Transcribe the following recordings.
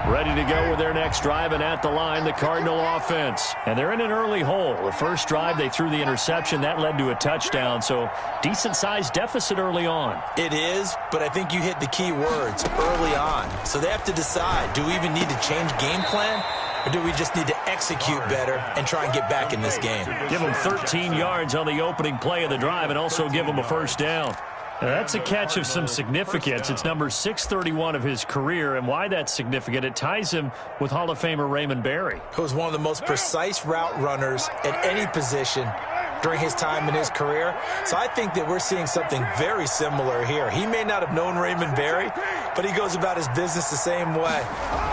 Ready to go with their next drive, and at the line, the Cardinal offense. And they're in an early hole. The first drive, they threw the interception. That led to a touchdown, so decent-sized deficit early on. It is, but I think you hit the key words, early on. So they have to decide, do we even need to change game plan, or do we just need to execute better and try and get back in this game? Give them 13 yards on the opening play of the drive and also give them a first down. Now, that's a catch of some significance. It's number 631 of his career, and why that's significant, it ties him with Hall of Famer Raymond Berry. He was one of the most precise route runners at any position during his time in his career. So I think that we're seeing something very similar here. He may not have known Raymond Berry, but he goes about his business the same way.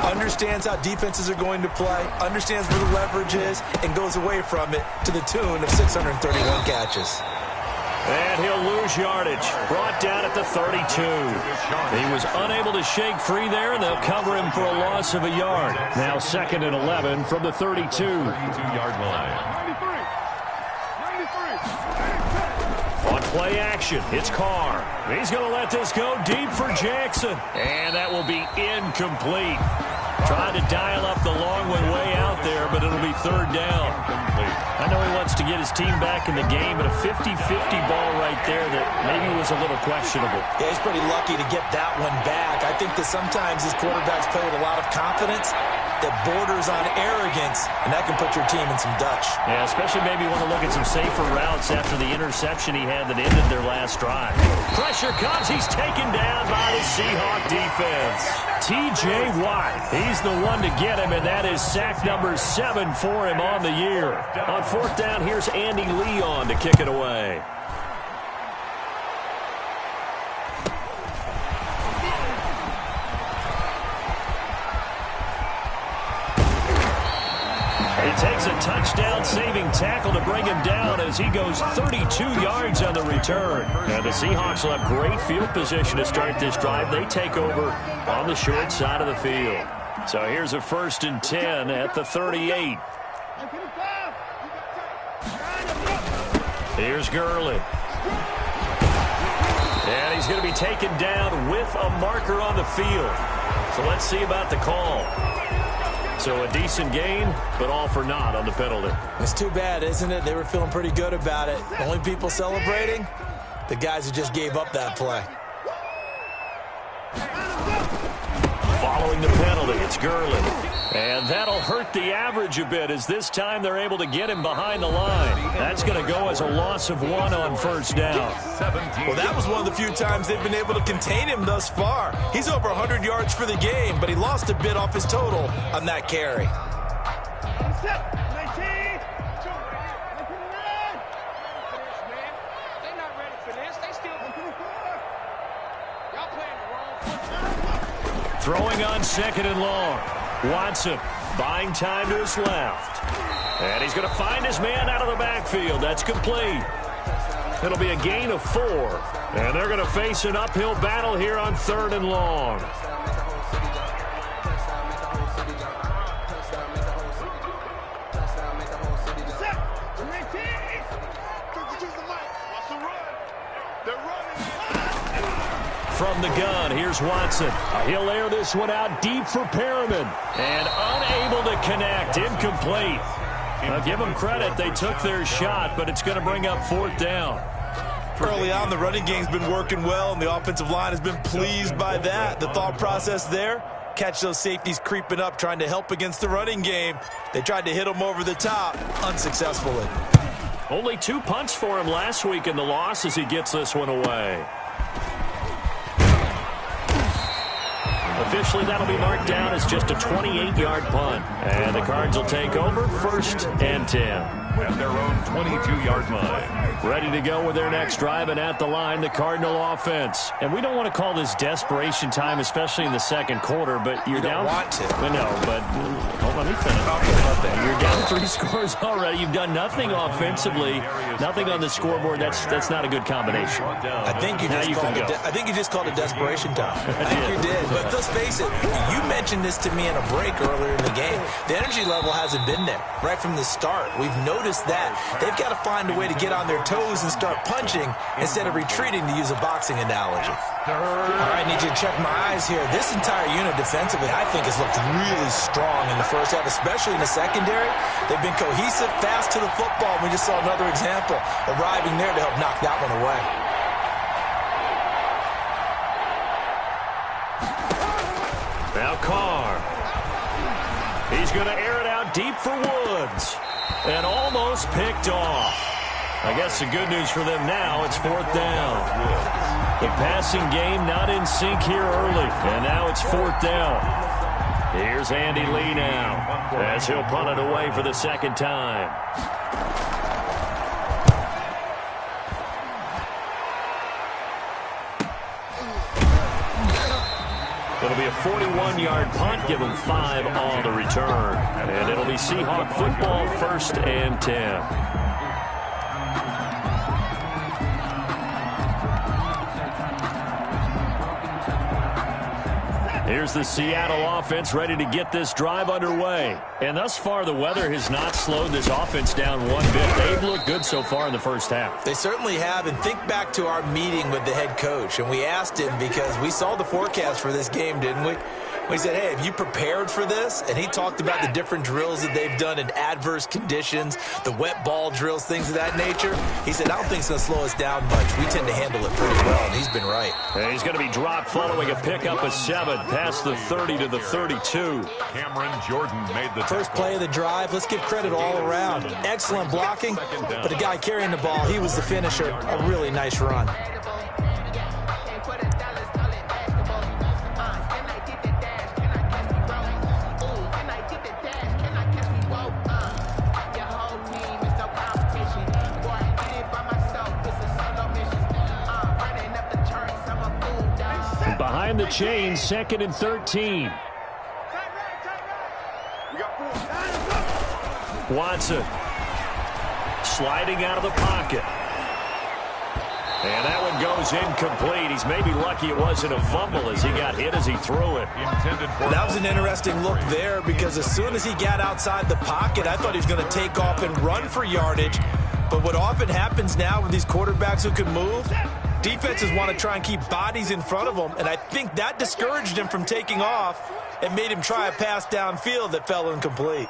Understands how defenses are going to play, understands where the leverage is, and goes away from it to the tune of 631 catches. And he'll lose yardage. Brought down at the 32. He was unable to shake free there, and they'll cover him for a loss of a yard. Now 2nd and 11 from the 32. 32-yard line. On play action, it's Carr. He's going to let this go deep for Jackson. And that will be incomplete. Trying to dial up the long one way out there, but it'll be 3rd down. I know he wants to get his team back in the game, but a 50-50 ball right there that maybe was a little questionable. Yeah, he's pretty lucky to get that one back. I think that sometimes his quarterbacks play with a lot of confidence that borders on arrogance, and that can put your team in some Dutch. Yeah, especially maybe want to look at some safer routes after the interception he had that ended their last drive. Pressure comes. He's taken down by the Seahawk defense. T.J. Watt, he's the one to get him, and that is sack number 7 for him on the year. On 4th down, here's Andy Leon to kick it away. He takes a touchdown-saving tackle to bring him down as he goes 32 yards on the return. And the Seahawks will have great field position to start this drive. They take over on the short side of the field. So here's a 1st and 10 at the 38. Here's Gurley. And he's going to be taken down with a marker on the field. So let's see about the call. So a decent gain, but all for naught on the penalty. It's too bad, isn't it? They were feeling pretty good about it. Only people celebrating, the guys who just gave up that play. Following the penalty, it's Gurley. And that'll hurt the average a bit as this time they're able to get him behind the line. That's going to go as a loss of 1 on 1st down. Well, that was one of the few times they've been able to contain him thus far. He's over 100 yards for the game, but he lost a bit off his total on that carry. Throwing on 2nd and long. Watson buying time to his left. And he's going to find his man out of the backfield. That's complete. It'll be a gain of 4. And they're going to face an uphill battle here on 3rd and long. From the gun, here's Watson. He'll air this one out deep for Perriman. And unable to connect. Incomplete. Now, give them credit. They took their shot, but it's going to bring up 4th down. Early on, the running game's been working well, and the offensive line has been pleased by that. The thought process there, catch those safeties creeping up, trying to help against the running game. They tried to hit them over the top, unsuccessfully. Only 2 punts for him last week in the loss as he gets this one away. Officially, that'll be marked down as just a 28-yard punt. And the Cards will take over 1st and 10. At their own 22-yard line. Ready to go with their next drive, and at the line, the Cardinal offense. And we don't want to call this desperation time, especially in the 2nd quarter, but you're down. You don't want to. No, but hold on, let me finish. You're down 3 scores already. You've done nothing offensively, nothing on the scoreboard. That's not a good combination. I think you just called it desperation time. I think you did. But let's face it, you mentioned this to me in a break earlier in the game. The energy level hasn't been there right from the start. We've no noticed that. They've got to find a way to get on their toes and start punching instead of retreating, to use a boxing analogy. All right, I need you to check my eyes here. This entire unit defensively, I think, has looked really strong in the first half, especially in the secondary. They've been cohesive, fast to the football. We just saw another example arriving there to help knock that one away. Now Carr. He's going to air it out deep for Woods. And almost picked off. I guess the good news for them now, it's 4th down. The passing game not in sync here early. And now it's 4th down. Here's Andy Lee now, as he'll punt it away for the second time. It'll be a 41-yard punt, give them 5 on the return. And it'll be Seahawk football, 1st and 10. Here's the Seattle offense ready to get this drive underway. And thus far, the weather has not slowed this offense down one bit. They've looked good so far in the first half. They certainly have. And think back to our meeting with the head coach. And we asked him, because we saw the forecast for this game, didn't we? We said, hey, have you prepared for this? And he talked about the different drills that they've done in adverse conditions, the wet ball drills, things of that nature. He said, I don't think it's going to slow us down much. We tend to handle it pretty well, and he's been right. And he's going to be dropped following a pickup of 7 past the 30 to the 32. Cameron Jordan made the first play of the drive. Let's give credit all around. Excellent blocking, but the guy carrying the ball, he was the finisher. A really nice run. Behind the chain, 2nd and 13. Watson sliding out of the pocket. And that one goes incomplete. He's maybe lucky it wasn't a fumble as he got hit as he threw it. That was an interesting look there, because as soon as he got outside the pocket, I thought he was going to take off and run for yardage. But what often happens now with these quarterbacks who can move, defenses want to try and keep bodies in front of them, and I think that discouraged him from taking off and made him try a pass downfield that fell incomplete.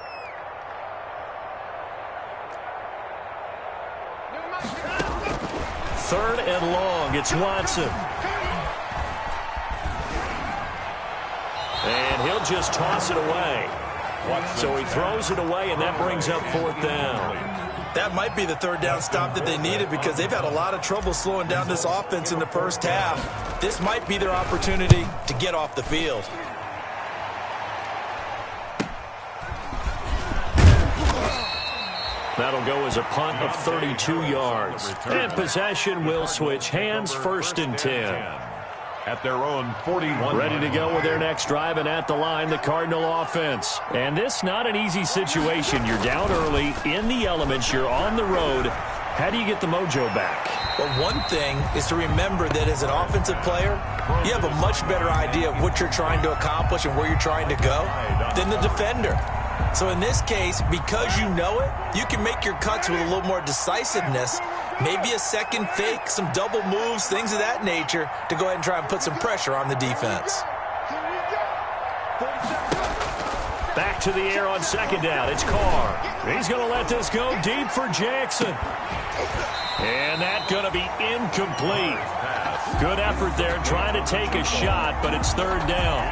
Third and long, it's Watson. And he'll just toss it away. So he throws it away, and that brings up 4th down. That might be the 3rd down stop that they needed, because they've had a lot of trouble slowing down this offense in the first half. This might be their opportunity to get off the field. That'll go as a punt of 32 yards. And possession will switch hands, 1st and 10. At their own 41. Ready to go with their next drive, and at the line, the Cardinal offense. And this not an easy situation. You're down early, in the elements, you're on the road. How do you get the mojo back? Well, one thing is to remember that as an offensive player, you have a much better idea of what you're trying to accomplish and where you're trying to go than the defender. So in this case, because you know it, you can make your cuts with a little more decisiveness, maybe a second fake, some double moves, things of that nature, to go ahead and try and put some pressure on the defense. Back to the air on 2nd down. It's Carr. He's going to let this go deep for Jackson. And that's going to be incomplete. Good effort there, trying to take a shot, but it's 3rd down.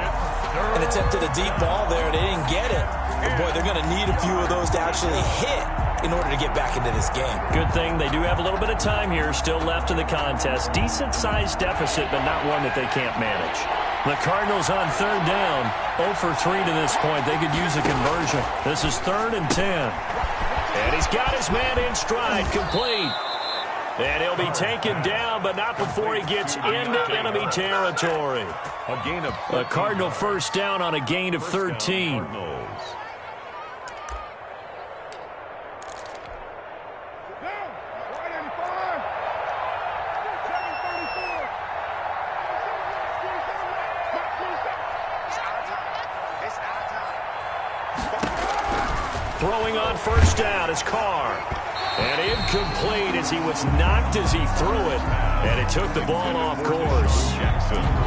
And attempted a deep ball there. They didn't get it. But, boy, they're going to need a few of those to actually hit in order to get back into this game. Good thing they do have a little bit of time here still left in the contest. Decent-sized deficit, but not one that they can't manage. The Cardinals on 3rd down. 0 for 3 to this point. They could use a conversion. This is 3rd and 10. And he's got his man in stride, complete. And he'll be taken down, but not before he gets into enemy territory. A Cardinal 1st down on a gain of 13. Throwing on first down is Carr. And incomplete as he was knocked as he threw it. And it took the ball off course.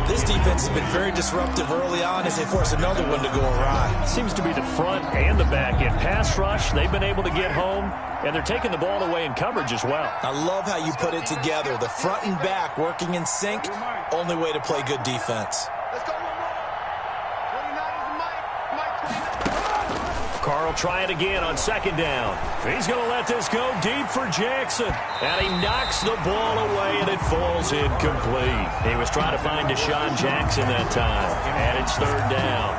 This defense has been very disruptive early on as they force another one to go awry. Seems to be the front and the back end. Pass rush, they've been able to get home. And they're taking the ball away in coverage as well. I love how you put it together. The front and back working in sync. Only way to play good defense. Carr will try it again on second down. He's going to let this go deep for Jackson. And he knocks the ball away, and it falls incomplete. He was trying to find Deshaun Jackson that time. And it's third down.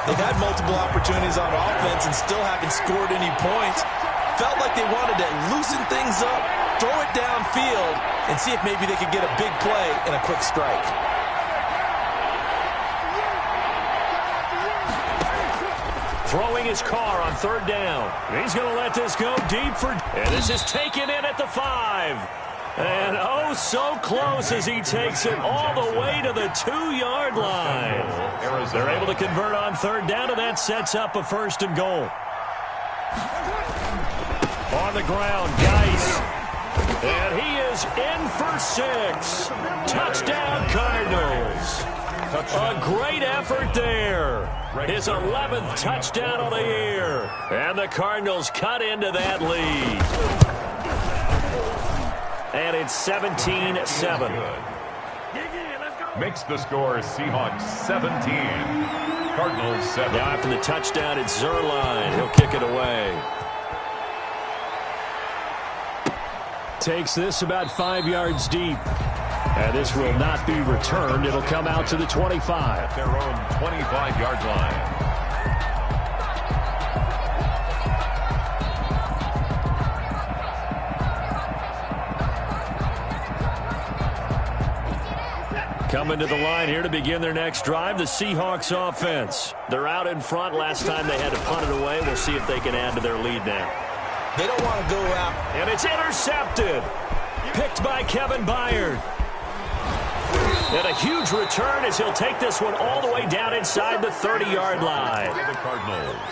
They've had multiple opportunities on offense and still haven't scored any points. Felt like they wanted to loosen things up, throw it downfield, and see if maybe they could get a big play and a quick strike. Throwing his Carr on third down. He's going to let this go deep for... And this is taken in at the 5. And oh, so close as he takes it all the way to the 2-yard line. They're able to convert on third down, and that sets up a first and goal. On the ground, Geis. And he is in for 6. Touchdown, Cardinals. A great effort there. His 11th touchdown of the year. And the Cardinals cut into that lead. And it's 17-7. Makes the score Seahawks 17. Cardinals 7. Now after the touchdown, it's Zerline. He'll kick it away. Takes this about 5 yards deep. And this will not be returned. It'll come out to the 25. At their own 25-yard line. Coming to the line here to begin their next drive, the Seahawks offense. They're out in front. Last time they had to punt it away. We'll see if they can add to their lead now. They don't want to go out. And it's intercepted. Picked by Kevin Byard. And a huge return as he'll take this one all the way down inside the 30-yard line.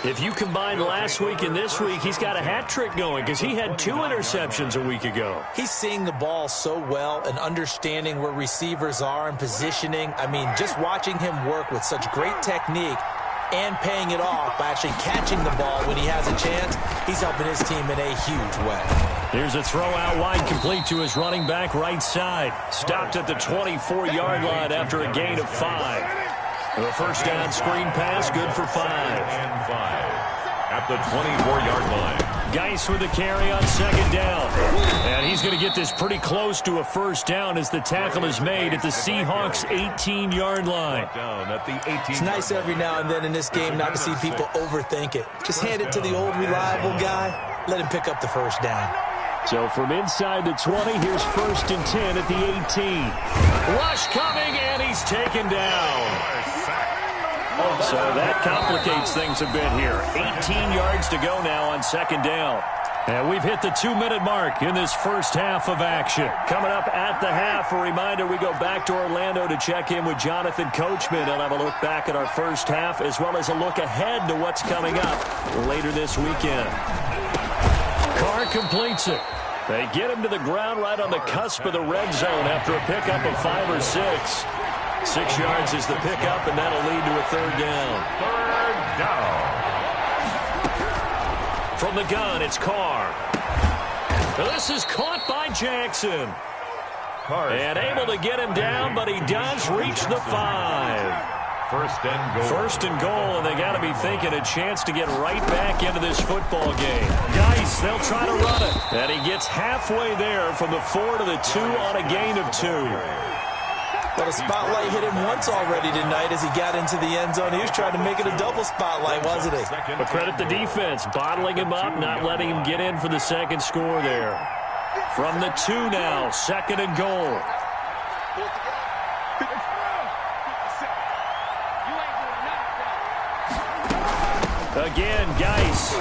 If you combine last week and this week, he's got a hat trick going because he had 2 interceptions a week ago. He's seeing the ball so well and understanding where receivers are and positioning. I mean, just watching him work with such great technique and paying it off by actually catching the ball when he has a chance, he's helping his team in a huge way. Here's a throw out wide, complete to his running back right side. Stopped at the 24-yard line after a gain of 5. The first down screen pass, good for 5. And 5 at the 24-yard line. Geis with a carry on second down. And he's going to get this pretty close to a first down as the tackle is made at the Seahawks 18-yard line. Down at the 18. It's nice every now and then in this game not to see people overthink it. Just hand it to the old reliable guy. Let him pick up the first down. So from inside the 20, here's first and 10 at the 18. Rush coming, and he's taken down. So that complicates things a bit here. 18 yards to go now on second down. And we've hit the 2-minute mark in this first half of action. Coming up at the half, a reminder, we go back to Orlando to check in with Jonathan Coachman and have a look back at our first half as well as a look ahead to what's coming up later this weekend. Carr completes it. They get him to the ground right on the cusp of the red zone after a pickup of 5 or 6. 6 yards is the pickup, and that'll lead to a third down. Third down. From the gun, it's Carr. This is caught by Jackson. And able to get him down, but he does reach the 5. First and goal. First and goal, and they got to be thinking a chance to get right back into this football game. Geis, they'll try to run it. And he gets halfway there from the 4 to the 2 on a gain of 2. Well, the spotlight hit him once already tonight as he got into the end zone. He was trying to make it a double spotlight, wasn't he? But credit the defense, bottling him up, not letting him get in for the second score there. From the 2 now, second and goal. Again, Geis.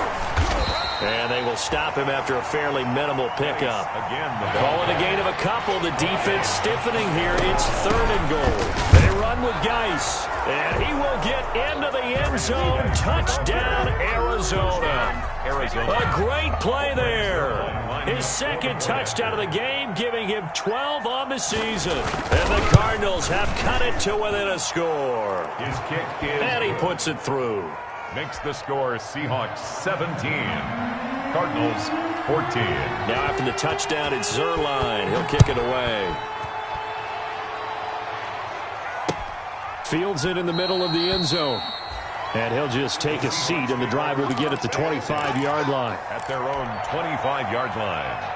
And they will stop him after a fairly minimal pickup. Again, Calling a gain of a couple. The defense stiffening here. It's third and goal. They run with Geis. And he will get into the end zone. Touchdown, Arizona. Arizona. A great play there. His second touchdown of the game, giving him 12 on the season. And the Cardinals have cut it to within a score. His kick is... And he puts it through. Makes the score Seahawks 17. Cardinals 14. Now after the touchdown, it's Zerline. He'll kick it away. Fields it in the middle of the end zone. And he'll just take a seat, and the drive will begin at the 25-yard line. At their own 25-yard line.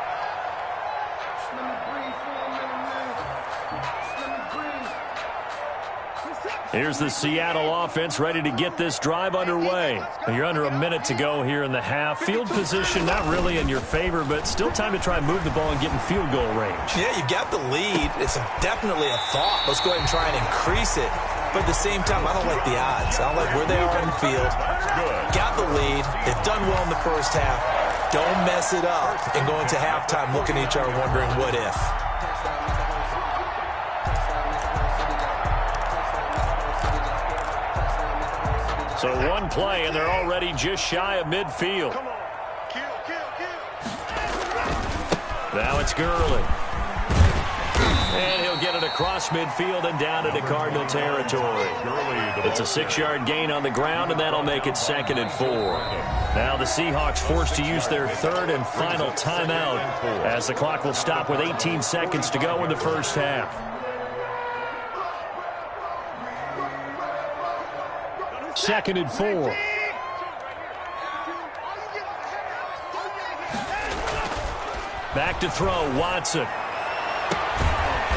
Here's the Seattle offense ready to get this drive underway. You're under a minute to go here in the half. Field position not really in your favor, but still time to try and move the ball and get in field goal range. Yeah, you've got the lead. It's definitely a thought. Let's go ahead and try and increase it. But at the same time, I don't like the odds. I don't like where they are in the field. Got the lead. They've done well in the first half. Don't mess it up and go into halftime looking at each other wondering what if. So one play, and they're already just shy of midfield. Now it's Gurley. And he'll get it across midfield and down into Cardinal territory. It's a 6-yard gain on the ground, and that'll make it 2nd and 4. Now the Seahawks forced to use their third and final timeout as the clock will stop with 18 seconds to go in the first half. Second and 4. Back to throw, Watson.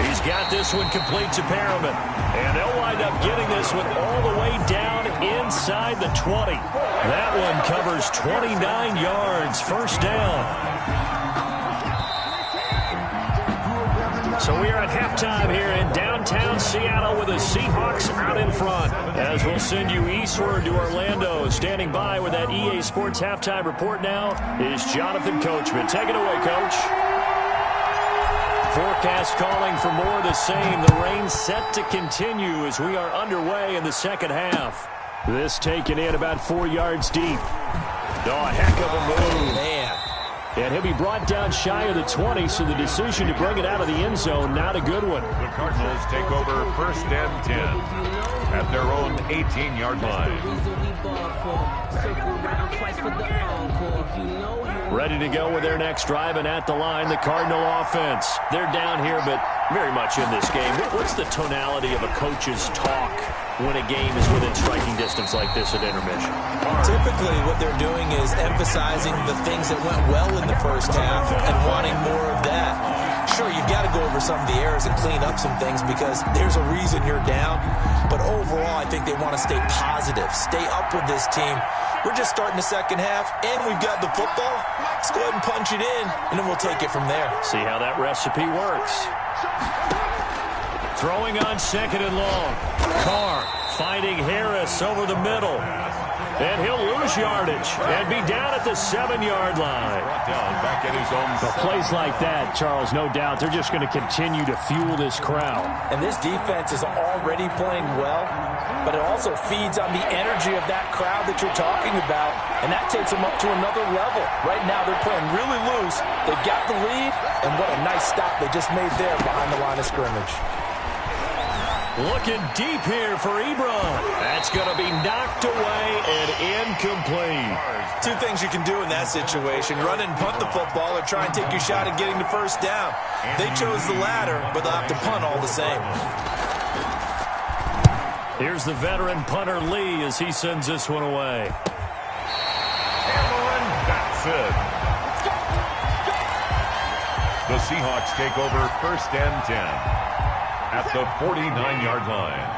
He's got this one complete to Perriman. And they'll wind up getting this one all the way down inside the 20. That one covers 29 yards, first down. So we are at halftime here in downtown Seattle with the Seahawks out in front. As we'll send you eastward to Orlando. Standing by with that EA Sports halftime report now is Jonathan Coachman. Take it away, Coach. Forecast calling for more of the same. The rain set to continue as we are underway in the second half. This taken in about 4 yards deep. Oh, a heck of a move. Man. And he'll be brought down shy of the 20, so the decision to bring it out of the end zone, not a good one. The Cardinals take over 1st and 10 at their own 18-yard line. Ready to go with their next drive, and at the line, the Cardinal offense. They're down here, but very much in this game. What's the tonality of a coach's talk when a game is within striking distance like this at intermission? Typically, what they're doing is emphasizing the things that went well in the first half and wanting more of that. Sure, you've got to go over some of the errors and clean up some things because there's a reason you're down. But overall, I think they want to stay positive, stay up with this team. We're just starting the second half, and we've got the football. Let's go ahead and punch it in, and then we'll take it from there. See how that recipe works. Throwing on 2nd and long. Carr finding Harris over the middle. And he'll lose yardage and be down at the 7-yard line. Back at his own. Well, plays like that, Charles, no doubt, they're just going to continue to fuel this crowd. And this defense is already playing well, but it also feeds on the energy of that crowd that you're talking about, and that takes them up to another level. Right now, they're playing really loose. They've got the lead, and what a nice stop they just made there behind the line of scrimmage. Looking deep here for Ebron. That's going to be knocked away and incomplete. Two things you can do in that situation. Run and punt the football or try and take your shot at getting the first down. They chose the latter, but they'll have to punt all the same. Here's the veteran punter Lee as he sends this one away. And that's it. The Seahawks take over 1st and 10. At the 49-yard line.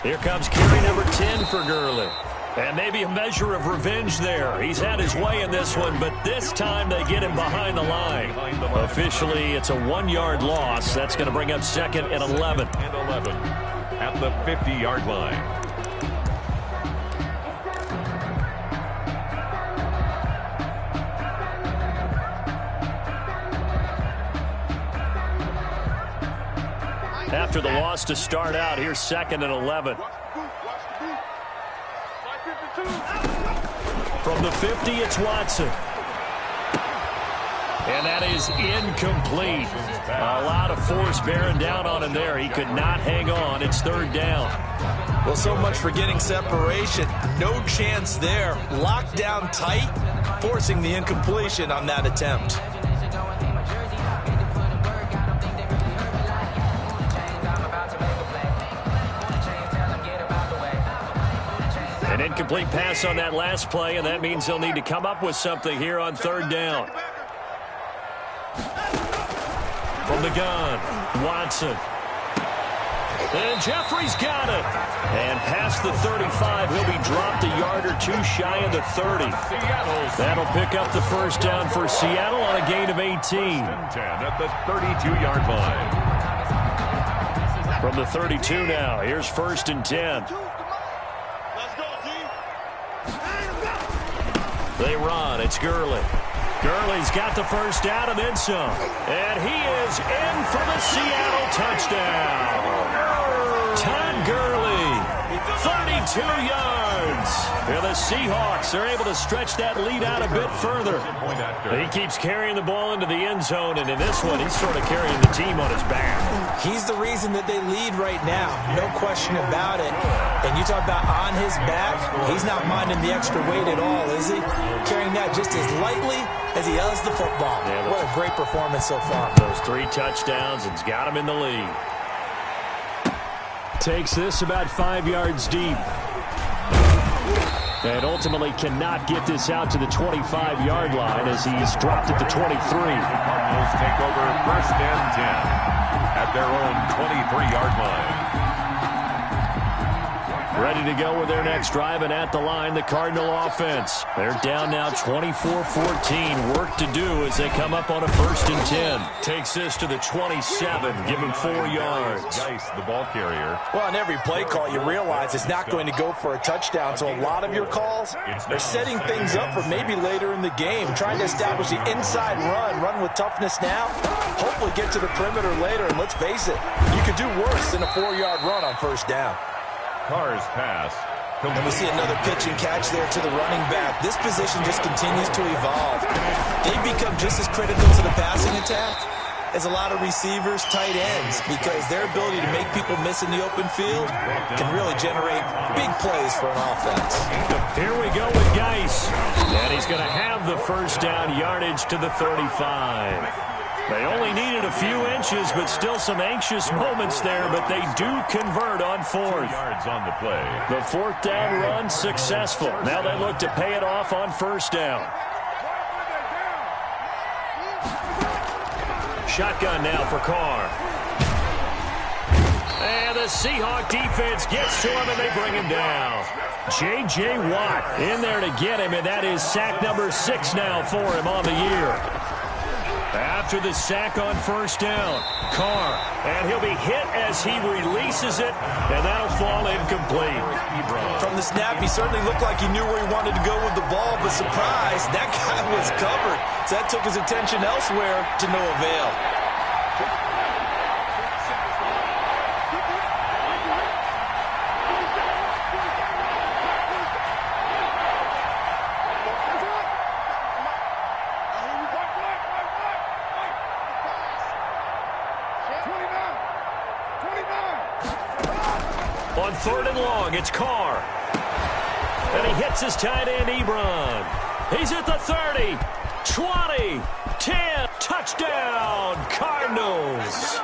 Here comes carry number 10 for Gurley. And maybe a measure of revenge there. He's had his way in this one, but this time they get him behind the line. Officially, it's a 1-yard loss. That's going to bring up 2nd and 11. At the 50-yard line. After the loss to start out, here's 2nd and 11. From the 50, it's Watson. And that is incomplete. A lot of force bearing down on him there. He could not hang on. It's third down. Well, so much for getting separation. No chance there. Locked down tight, forcing the incompletion on that attempt. An incomplete pass on that last play, and that means they'll need to come up with something here on third down. From the gun, Watson. And Jeffrey's got it. And past the 35, he'll be dropped a yard or two shy of the 30. That'll pick up the first down for Seattle on a gain of 18. 10 at the 32-yard line. From the 32 now, here's first and 10. They run. It's Gurley. Gurley's got the first down and then some. And he is in for the Seattle touchdown. Todd Gurley, 32 yards. And the Seahawks are able to stretch that lead out a bit further. He keeps carrying the ball into the end zone, and in this one, he's sort of carrying the team on his back. He's the reason that they lead right now. No question about it. And you talk about on his back, he's not minding the extra weight at all, is he? Carrying that just as lightly as he does the football. Yeah, what a great performance so far. Those 3 touchdowns and's got him in the lead. Takes this about 5 yards deep. And ultimately cannot get this out to the 25-yard line as he's dropped at the 23. The Cardinals take over first and 10 at their own 23-yard line. Ready to go with their next drive, and at the line, the Cardinal offense. They're down now 24-14. Work to do as they come up on a first and 10. Takes this to the 27, give him 4 yards. Geis, the ball carrier. Well, on every play call, you realize it's not going to go for a touchdown, so a lot of your calls are setting things up for maybe later in the game, trying to establish the inside run with toughness now, hopefully get to the perimeter later, and let's face it, you could do worse than a 4-yard run on first down. Carr's pass. And we see another pitch and catch there to the running back. This position just continues to evolve. They've become just as critical to the passing attack as a lot of receivers, tight ends, because their ability to make people miss in the open field can really generate big plays for an offense. Here we go with Geis. And he's going to have the first down yardage to the 35. They only needed a few inches, but still some anxious moments there, but they do convert on fourth. 2 yards on the play. The fourth down run successful. Now they look to pay it off on first down. Shotgun now for Carr. And the Seahawk defense gets to him, and they bring him down. J.J. Watt in there to get him, and that is sack number 6 now for him on the year. After the sack on first down, Carr, and he'll be hit as he releases it, and that'll fall incomplete. From the snap, he certainly looked like he knew where he wanted to go with the ball, but surprise, that guy was covered. So that took his attention elsewhere to no avail. On third and long, it's Carr. And he hits his tight end, Ebron. He's at the 30, 20, 10, touchdown, Cardinals.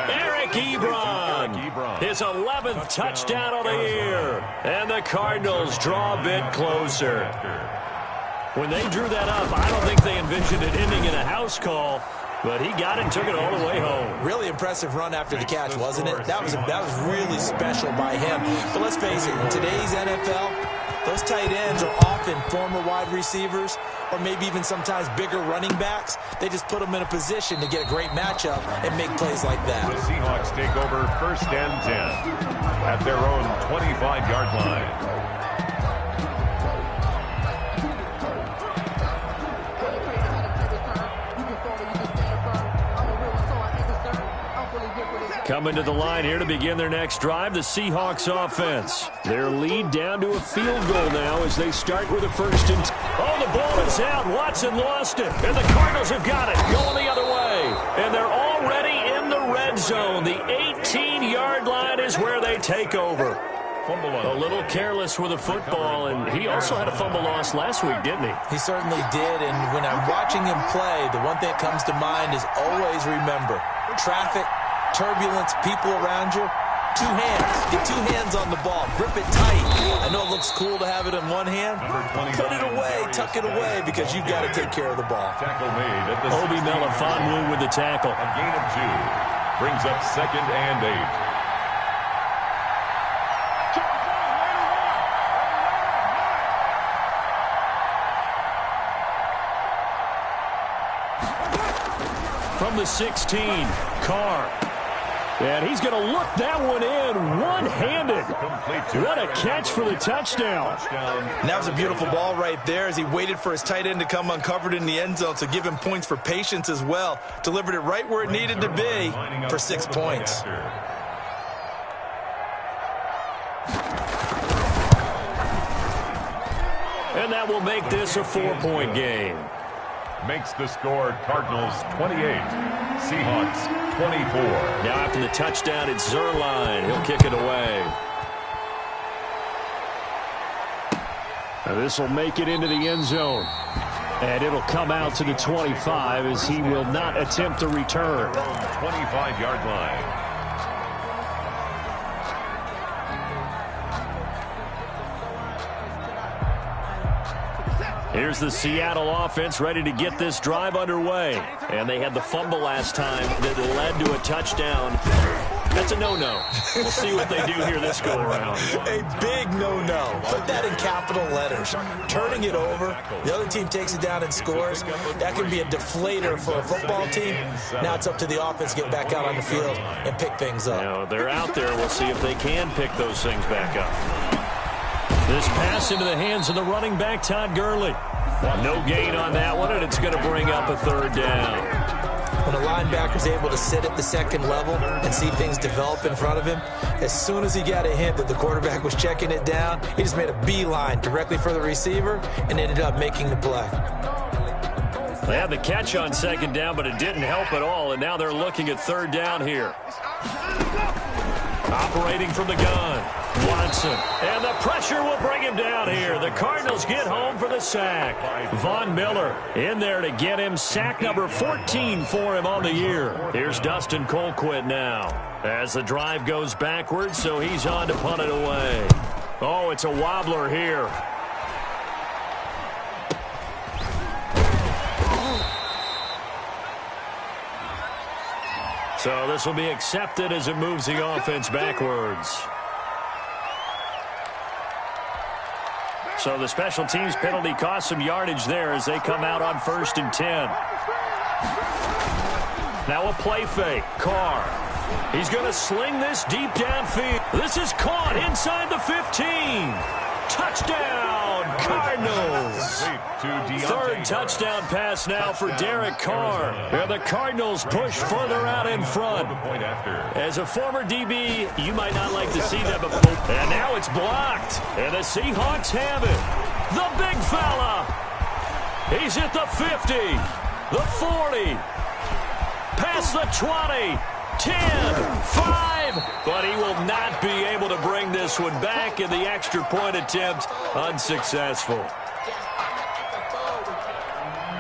Eric Ebron, his 11th touchdown of the year. And the Cardinals draw a bit closer. When they drew that up, I don't think they envisioned it ending in a house call. But he got it and took it all the way home. Really impressive run after the catch, wasn't it? That was really special by him. But let's face it, in today's NFL, those tight ends are often former wide receivers or maybe even sometimes bigger running backs. They just put them in a position to get a great matchup and make plays like that. The Seahawks take over first and 10 at their own 25-yard line. Coming to the line here to begin their next drive, the Seahawks offense. Their lead down to a field goal now as they start with a first and... Oh, the ball is out. Watson lost it. And the Cardinals have got it. Going the other way. And they're already in the red zone. The 18-yard line is where they take over. A little careless with a football, and he also had a fumble loss last week, didn't he? He certainly did, and when I'm watching him play, the one thing that comes to mind is always remember, traffic, turbulence, people around you, two hands. Get two hands on the ball. Grip it tight. I know it looks cool to have it in one hand. Put it away, tuck it away, because you've got to take care of the ball. Tackle made at the Obi Melifonwu with the tackle. A gain of 2. Brings up 2nd and 8. From the 16, Carr. And he's going to look that one in one-handed. What a catch for the touchdown. And that was a beautiful ball right there as he waited for his tight end to come uncovered in the end zone, so give him points for patience as well. Delivered it right where it needed to be for 6 points. And that will make this a 4-point game. Makes the score Cardinals 28, Seahawks 24. Now after the touchdown, it's Zerline. He'll kick it away. Now this will make it into the end zone. And it'll come out to the 25 as he will not attempt to return. 25-yard line. Here's the Seattle offense ready to get this drive underway. And they had the fumble last time that led to a touchdown. That's a no-no. We'll see what they do here this go-around. A big no-no. Put that in capital letters. Turning it over, the other team takes it down and scores. That can be a deflator for a football team. Now it's up to the offense to get back out on the field and pick things up. Now, they're out there. We'll see if they can pick those things back up. This pass into the hands of the running back, Todd Gurley. No gain on that one, and it's going to bring up a 3rd down. When a linebacker's able to sit at the second level and see things develop in front of him, as soon as he got a hint that the quarterback was checking it down, he just made a beeline directly for the receiver and ended up making the play. They had the catch on 2nd down, but it didn't help at all, and now they're looking at 3rd down here. Operating from the gun, Watson. And the pressure will bring him down here. The Cardinals get home for the sack. Von Miller in there to get him sack number 14 for him on the year. Here's Dustin Colquitt now as the drive goes backwards, so he's on to punt it away. Oh, it's a wobbler here. So this will be accepted as it moves the offense backwards. So the special teams penalty cost some yardage there as they come out on 1st and 10. Now a play fake. Carr. He's going to sling this deep downfield. This is caught inside the 15. Touchdown, Cardinals. 3rd touchdown pass now for Derek Carr. And the Cardinals push further out in front. As a former DB, you might not like to see that before. And now it's blocked. And the Seahawks have it. The big fella. He's at the 50, the 40, past the 20. 10, 5, but he will not be able to bring this one back, and the extra point attempt unsuccessful.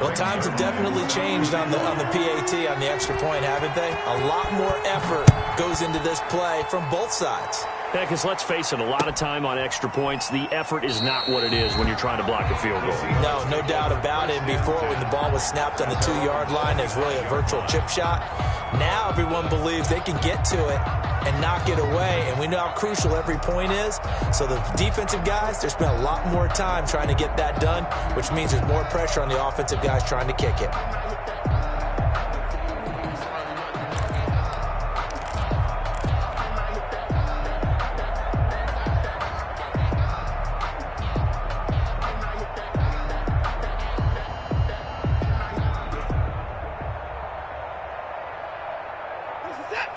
Well, times have definitely changed on the PAT, on the extra point, haven't they? A lot more effort goes into this play from both sides. Yeah, because let's face it, a lot of time on extra points, the effort is not what it is when you're trying to block a field goal. No doubt about it. Before, when the ball was snapped on the 2-yard line, it's really a virtual chip shot. Now everyone believes they can get to it and knock it away, and we know how crucial every point is. So the defensive guys, they spent a lot more time trying to get that done, which means there's more pressure on the offensive guys trying to kick it.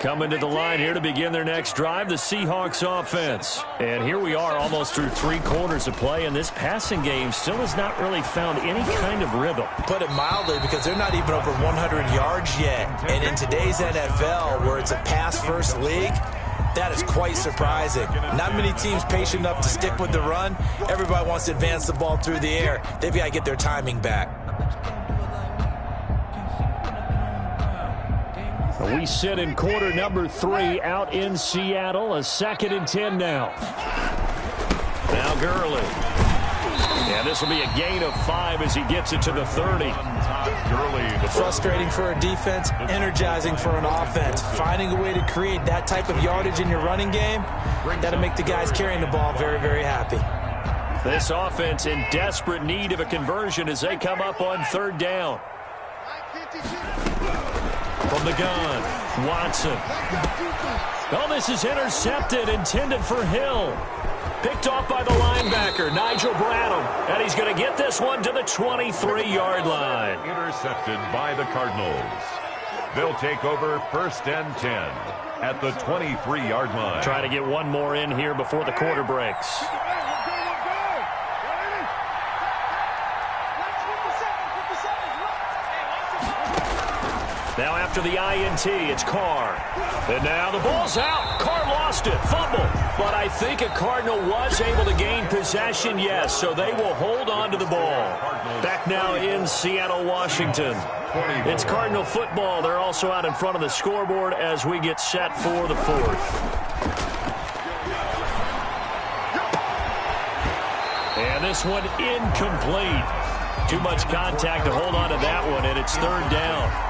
Coming to the line here to begin their next drive, the Seahawks offense. And here we are almost through 3 quarters of play, and this passing game still has not really found any kind of rhythm. Put it mildly, because they're not even over 100 yards yet. And in today's NFL, where it's a pass-first league, that is quite surprising. Not many teams patient enough to stick with the run. Everybody wants to advance the ball through the air. They've got to get their timing back. We sit in quarter number 3 out in Seattle. A 2nd and 10 now. Now Gurley. Yeah, this will be a gain of 5 as he gets it to the 30. Frustrating for a defense, energizing for an offense. Finding a way to create that type of yardage in your running game, that'll make the guys carrying the ball very, very happy. This offense in desperate need of a conversion as they come up on 3rd down. From the gun, Watson. Oh, this is intercepted, intended for Hill. Picked off by the linebacker, Nigel Bradham. And he's going to get this one to the 23-yard line. Intercepted by the Cardinals. They'll take over 1st and 10 at the 23-yard line. Try to get one more in here before the quarter breaks. Now after the INT, it's Carr. And now the ball's out. Carr lost it. Fumble. But I think a Cardinal was able to gain possession, yes, so they will hold on to the ball. Back now in Seattle, Washington. It's Cardinal football. They're also out in front of the scoreboard as we get set for the 4th. And this one incomplete. Too much contact to hold on to that one, and it's 3rd down.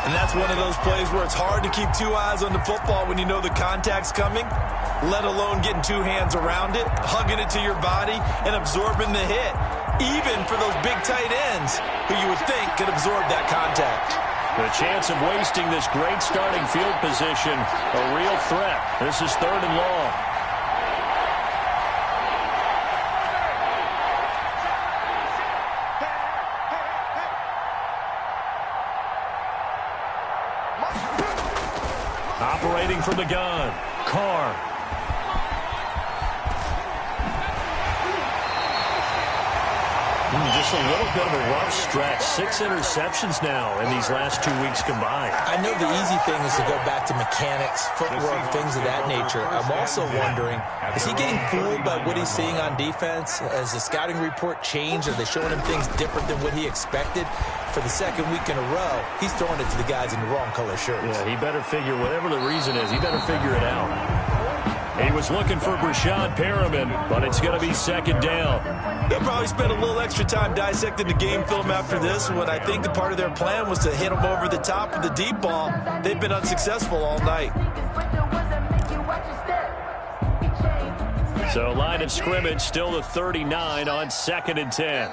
And that's one of those plays where it's hard to keep 2 eyes on the football when you know the contact's coming, let alone getting 2 hands around it, hugging it to your body, and absorbing the hit, even for those big tight ends who you would think could absorb that contact. The chance of wasting this great starting field position, a real threat. This is 3rd and long. Operating from the gun, Carr. Just a little bit of a rough stretch. 6 interceptions now in these last 2 weeks combined. I know the easy thing is to go back to mechanics, footwork, things of that nature. I'm also wondering, is he getting fooled by what he's seeing on defense? Has the scouting report changed? Are they showing him things different than what he expected? For the 2nd week in a row, he's throwing it to the guys in the wrong color shirts. Yeah, he better figure, whatever the reason is, he better figure it out. He was looking for Brashad Perriman, but it's going to be 2nd down. They'll probably spend a little extra time dissecting the game film after this when I think the part of their plan was to hit him over the top of the deep ball. They've been unsuccessful all night. So line of scrimmage still the 39 on 2nd and 10.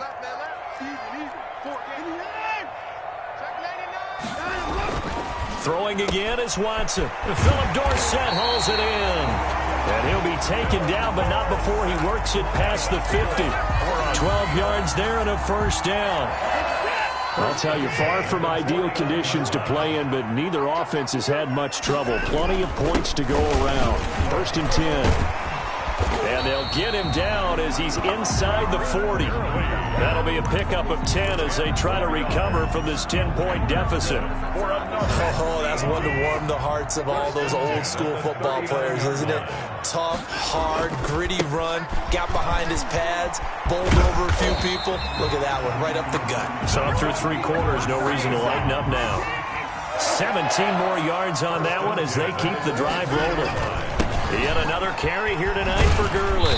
Throwing again is Watson. Philip Dorsett hauls it in. And he'll be taken down, but not before he works it past the 50. 12 yards there and a 1st down. I'll tell you, far from ideal conditions to play in, but neither offense has had much trouble. Plenty of points to go around. 1st and 10. And they'll get him down as he's inside the 40. That'll be a pickup of 10 as they try to recover from this 10-point deficit. Oh, that's one to warm the hearts of all those old-school football players, isn't it? Tough, hard, gritty run, got behind his pads, bowled over a few people. Look at that one, right up the gut. So through 3 quarters, no reason to lighten up now. 17 more yards on that one as they keep the drive rolling. Yet another carry here tonight for Gurley.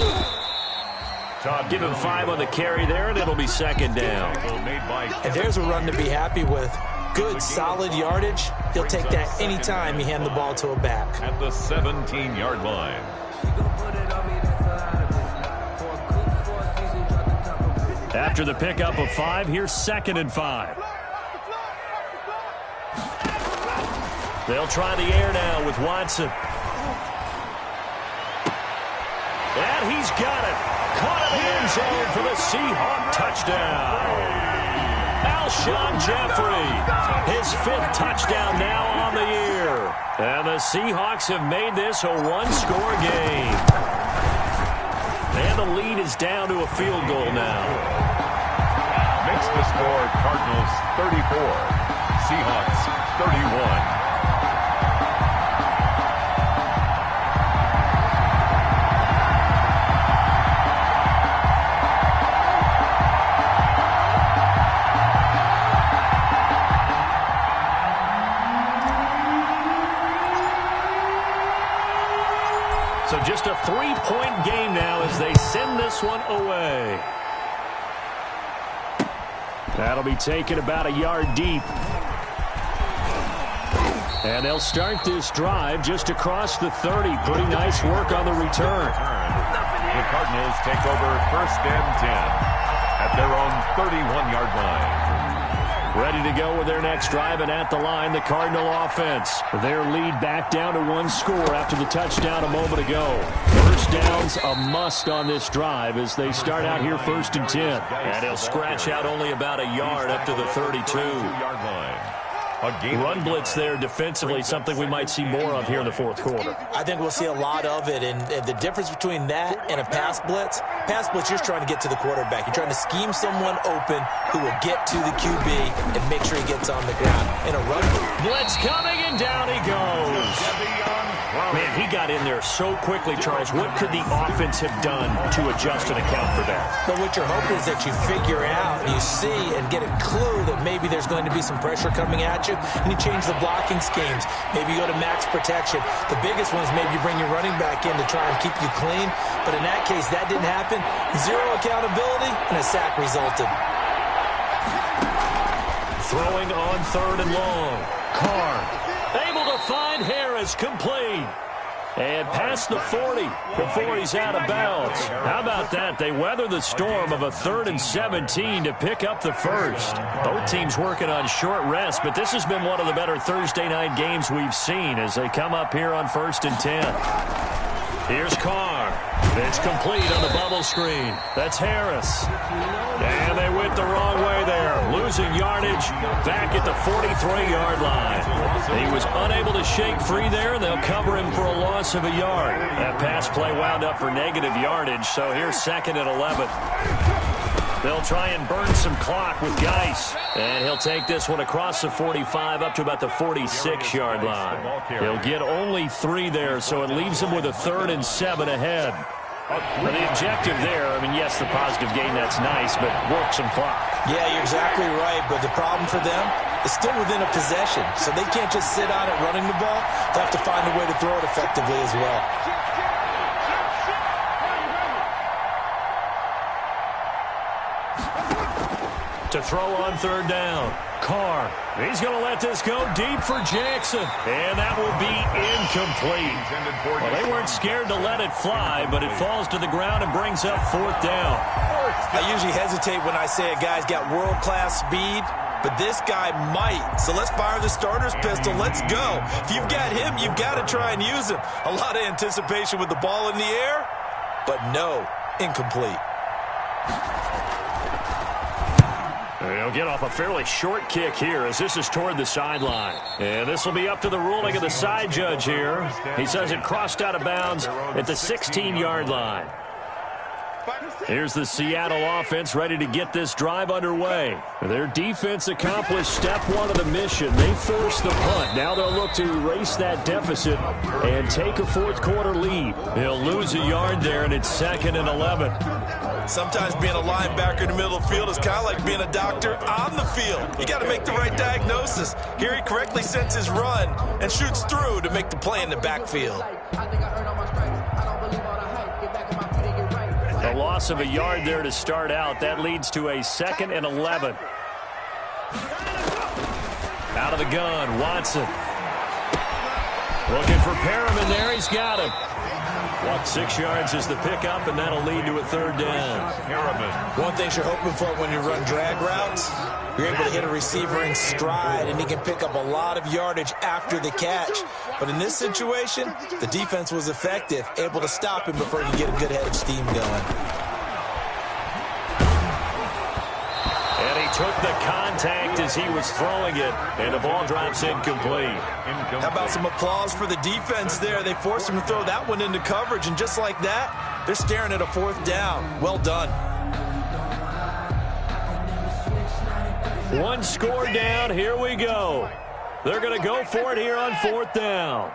Give him 5 on the carry there, and it'll be 2nd down. And there's a run to be happy with. Good, solid yardage. He'll take that any time you hand the ball to a back. At the 17-yard line. After the pickup of 5, here's 2nd and 5. They'll try the air now with Watson. And he's got it. Caught in the end zone for the Seahawk touchdown. Alshon Jeffrey, his 5th touchdown now on the year. And the Seahawks have made this a one-score game. And the lead is down to a field goal now. Makes the score Cardinals 34, Seahawks 31. So just a 3-point game now as they send this one away. That'll be taken about a yard deep. And they'll start this drive just across the 30. Pretty nice work on the return. The Cardinals take over 1st and 10 at their own 31-yard line. Ready to go with their next drive, and at the line, the Cardinal offense. Their lead back down to one score after the touchdown a moment ago. First down's a must on this drive as they start out here 1st and 10. And he'll scratch out only about a yard up to the 32-yard line. Run blitz there defensively, something we might see more of here in the fourth quarter. I think we'll see a lot of it, and the difference between that and a pass blitz, you're trying to get to the quarterback. You're trying to scheme someone open who will get to the QB and make sure he gets on the ground. In a run blitz coming, and down he goes. Man, he got in there so quickly, Charles. What could the offense have done to adjust and account for that? But what you're hoping is that you figure out, you see, and get a clue that maybe there's going to be some pressure coming at you, and you change the blocking schemes. Maybe you go to max protection. The biggest one is maybe you bring your running back in to try and keep you clean. But in that case, that didn't happen. Zero accountability, and a sack resulted. Throwing on 3rd and long. Carr able to find Harris, complete. And past the 40 before he's out of bounds. How about that? They weather the storm of a 3rd and 17 to pick up the first. Both teams working on short rest, but this has been one of the better Thursday night games we've seen as they come up here on 1st and 10. Here's Carr. It's complete on the bubble screen. That's Harris. And they went the wrong way there. Losing yardage back at the 43-yard line. He was unable to shake free there, and they'll cover him for a loss of a yard. That pass play wound up for negative yardage, so here's 2nd and 11. They'll try and burn some clock with Geis. And he'll take this one across the 45 up to about the 46-yard line. He'll get only 3 there, so it leaves him with a 3rd and 7 ahead. Well, the objective there, I mean, yes, the positive gain, that's nice, but work some clock. Yeah, you're exactly right, but the problem for them is still within a possession, so they can't just sit on it running the ball. They have to find a way to throw it effectively as well. To throw on 3rd down. Carr. He's going to let this go deep for Jackson. And that will be incomplete. Well, they weren't scared to let it fly, but it falls to the ground and brings up 4th down. I usually hesitate when I say a guy's got world-class speed, but this guy might. So let's fire the starter's pistol. Let's go. If you've got him, you've got to try and use him. A lot of anticipation with the ball in the air, but no, incomplete. He'll get off a fairly short kick here as this is toward the sideline. And this will be up to the ruling of the side judge here. He says it crossed out of bounds at the 16-yard line. Here's the Seattle offense ready to get this drive underway. Their defense accomplished step 1 of the mission. They forced the punt. Now they'll look to erase that deficit and take a fourth quarter lead. They'll lose a yard there, and it's 2nd and 11. Sometimes being a linebacker in the middle of the field is kind of like being a doctor on the field. You got to make the right diagnosis. Here he correctly sets his run and shoots through to make the play in the backfield. A loss of a yard there to start out. That leads to a 2nd and 11. Out of the gun, Watson. Looking for Perriman there. He's got him. 6 yards is the pickup, and that'll lead to a 3rd down. One thing you're hoping for when you run drag routes, you're able to hit a receiver in stride, and he can pick up a lot of yardage after the catch. But in this situation, the defense was effective, able to stop him before he could get a good head of steam going. And he took the contact as he was throwing it, and the ball drops incomplete. How about some applause for the defense there? They forced him to throw that one into coverage, and just like that, they're staring at a 4th down. Well done. One score down. Here we go. They're going to go for it here on 4th down.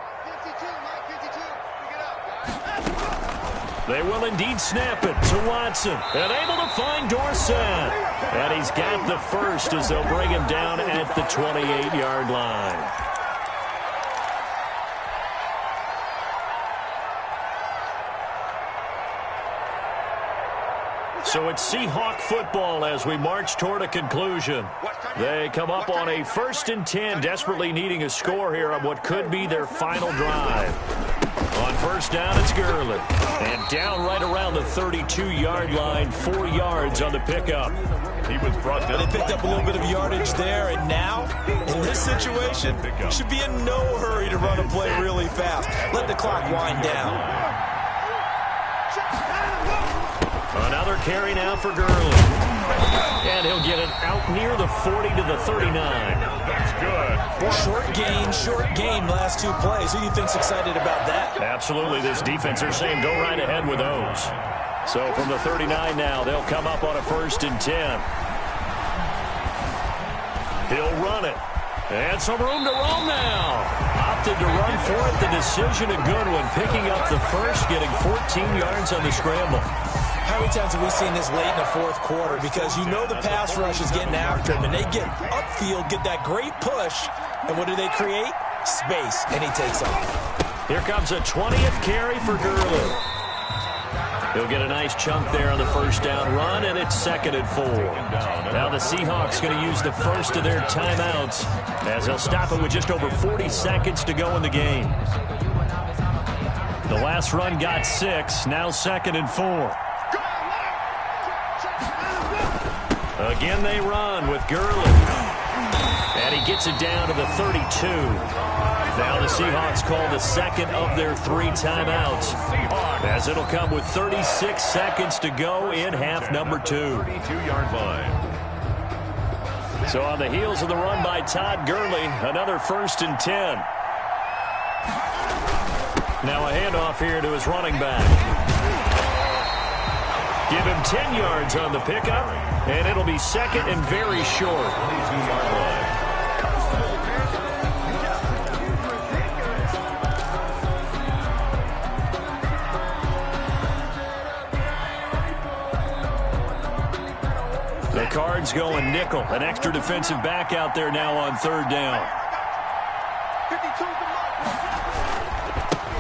They will indeed snap it to Watson. And able to find Dorsett. And he's got the first as they'll bring him down at the 28-yard line. So it's Seahawk football as we march toward a conclusion. They come up on a 1st and 10, desperately needing a score here on what could be their final drive. On 1st down, it's Gurley. And down right around the 32-yard line, 4 yards on the pickup. He was brought down. They picked up a little bit of yardage there, and now, in this situation, should be in no hurry to run a play really fast. Let the clock wind down. Another carry now for Gurley. And he'll get it out near the 40 to the 39. That's good. Short game last 2 plays. Who do you think's excited about that? Absolutely. This defense, they're saying go right ahead with those. So from the 39 now, they'll come up on a 1st and 10. He'll run it. And some room to roam now. Opted to run for it. The decision a good one. Picking up the first, getting 14 yards on the scramble. How many times have we seen this late in the 4th quarter? Because you know the pass rush is getting after him, and they get upfield, get that great push, and what do they create? Space, and he takes off. Here comes a 20th carry for Gurley. He'll get a nice chunk there on the 1st down run, and it's 2nd and 4. Now the Seahawks going to use the first of their timeouts as they'll stop it with just over 40 seconds to go in the game. The last run got 6, now 2nd and 4. Again, they run with Gurley. And he gets it down to the 32. Now the Seahawks call the 2nd of their 3 timeouts, as it'll come with 36 seconds to go in half number 2. 32-yard line. So on the heels of the run by Todd Gurley, another 1st and 10. Now a handoff here to his running back. Give him 10 yards on the pickup, and it'll be 2nd and very short. 22-yard line. The Cards going nickel. An extra defensive back out there now on 3rd down.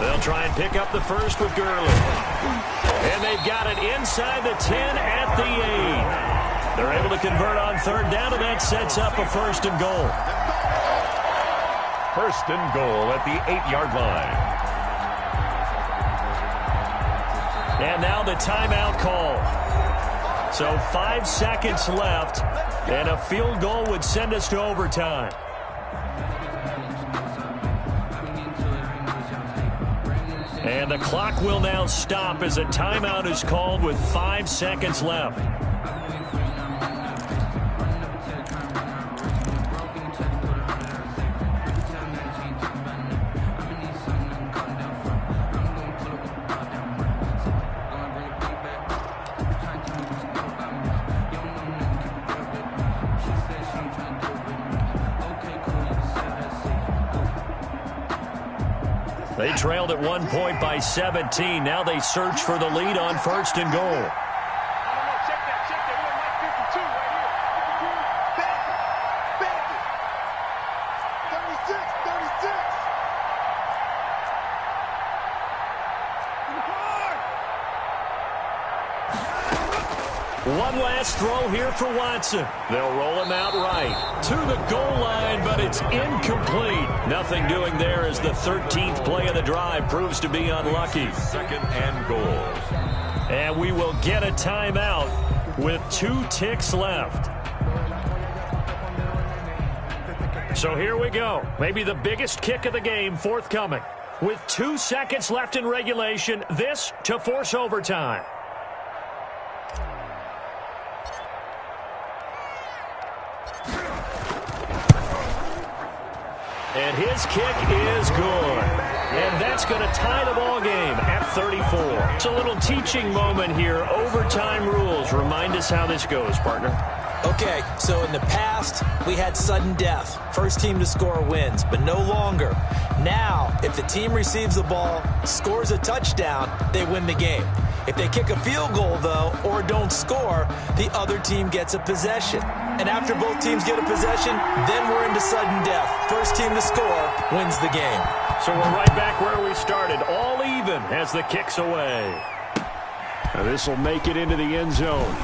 They'll try and pick up the first with Gurley. And they've got it inside the 10 at the 8. They're able to convert on 3rd down, and that sets up a 1st and goal. 1st and goal at the 8-yard line. And now the timeout call. So 5 seconds left, and a field goal would send us to overtime. And the clock will now stop as a timeout is called with 5 seconds left. They trailed at 1 point by 17. Now they search for the lead on 1st and goal. One last throw here for Watson. They'll roll him out right to the goal line, but it's incomplete. Nothing doing there as the 13th play of the drive proves to be unlucky. 2nd and goal. And we will get a timeout with 2 ticks left. So here we go. Maybe the biggest kick of the game forthcoming. With 2 seconds left in regulation, this to force overtime. And his kick is good. And that's going to tie the ball game at 34. It's a little teaching moment here. Overtime rules. Remind us how this goes, partner. Okay, so in the past, we had sudden death. First team to score wins, but no longer. Now, if the team receives the ball, scores a touchdown, they win the game. If they kick a field goal, though, or don't score, the other team gets a possession. And after both teams get a possession, then we're into sudden death. First team to score wins the game. So we're right back where we started, all even as the kick's away. Now this will make it into the end zone.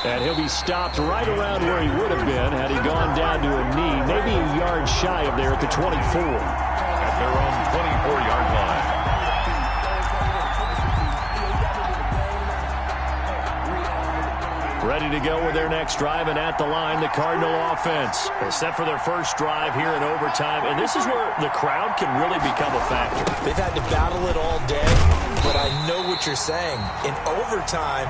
And he'll be stopped right around where he would have been had he gone down to a knee, maybe a yard shy of there at the 24. At their own 24-yard line. Ready to go with their next drive, and at the line, the Cardinal offense. They're set for their first drive here in overtime, and this is where the crowd can really become a factor. They've had to battle it all day, but I know what you're saying. In overtime,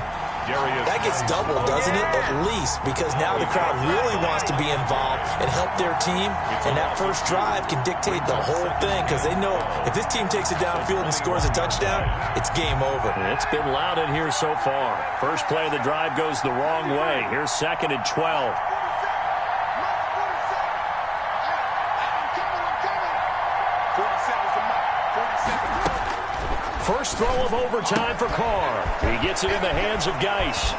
that gets doubled, doesn't it? At least, because now the crowd really wants to be involved and help their team, and that first drive can dictate the whole thing, because they know if this team takes it downfield and scores a touchdown, it's game over. It's been loud in here so far. First play of the drive goes the wrong way. Here's 2nd and 12. First throw of overtime for Carr. He gets it in the hands of Geis.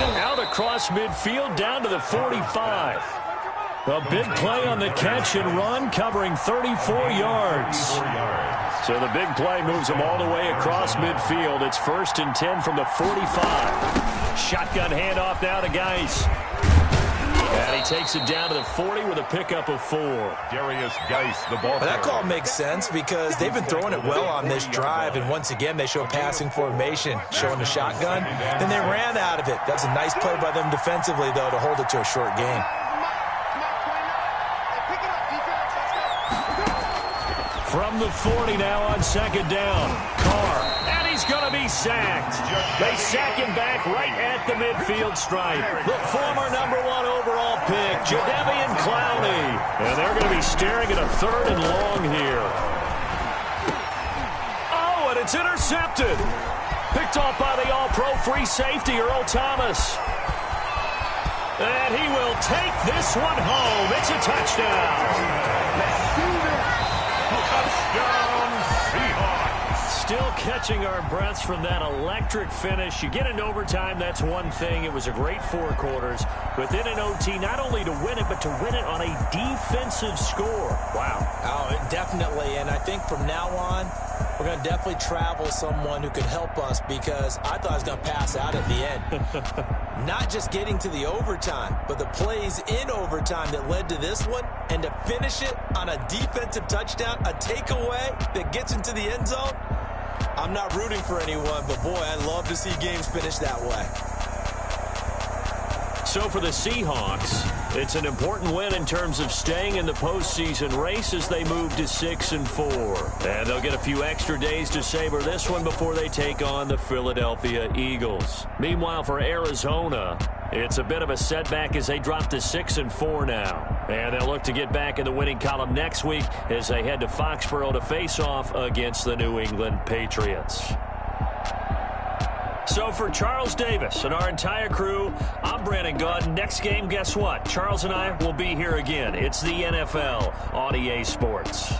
And out across midfield down to the 45. A big play on the catch and run, covering 34 yards. So the big play moves them all the way across midfield. It's 1st and 10 from the 45. Shotgun handoff now to Geis. And he takes it down to the 40 with a pickup of 4. Darius Geis, the ball. That call makes sense because they've been throwing it well on this drive, and once again they show passing formation, showing the shotgun. Then they ran out of it. That's a nice play by them defensively, though, to hold it to a short game. From the 40 now on 2nd down. Carr. And he's going to be sacked. They sack him back right at the midfield stripe. The former #1 overall pick, Jadeveon Clowney. And they're going to be staring at a 3rd and long here. Oh, and it's intercepted. Picked off by the all-pro free safety, Earl Thomas. And he will take this one home. It's a touchdown. Still catching our breaths from that electric finish. You get into overtime, that's one thing. It was a great 4 quarters. Within an OT, not only to win it, but to win it on a defensive score. Wow. Oh, definitely. And I think from now on, we're going to definitely travel someone who could help us, because I thought I was going to pass out at the end. Not just getting to the overtime, but the plays in overtime that led to this one, and to finish it on a defensive touchdown, a takeaway that gets into the end zone. I'm not rooting for anyone, but boy, I'd love to see games finish that way. So for the Seahawks, it's an important win in terms of staying in the postseason race as they move to 6-4. And they'll get a few extra days to savor this one before they take on the Philadelphia Eagles. Meanwhile, for Arizona, it's a bit of a setback as they drop to 6-4 now. And they'll look to get back in the winning column next week as they head to Foxborough to face off against the New England Patriots. So for Charles Davis and our entire crew, I'm Brandon Gunn. Next game, guess what? Charles and I will be here again. It's the NFL on EA Sports.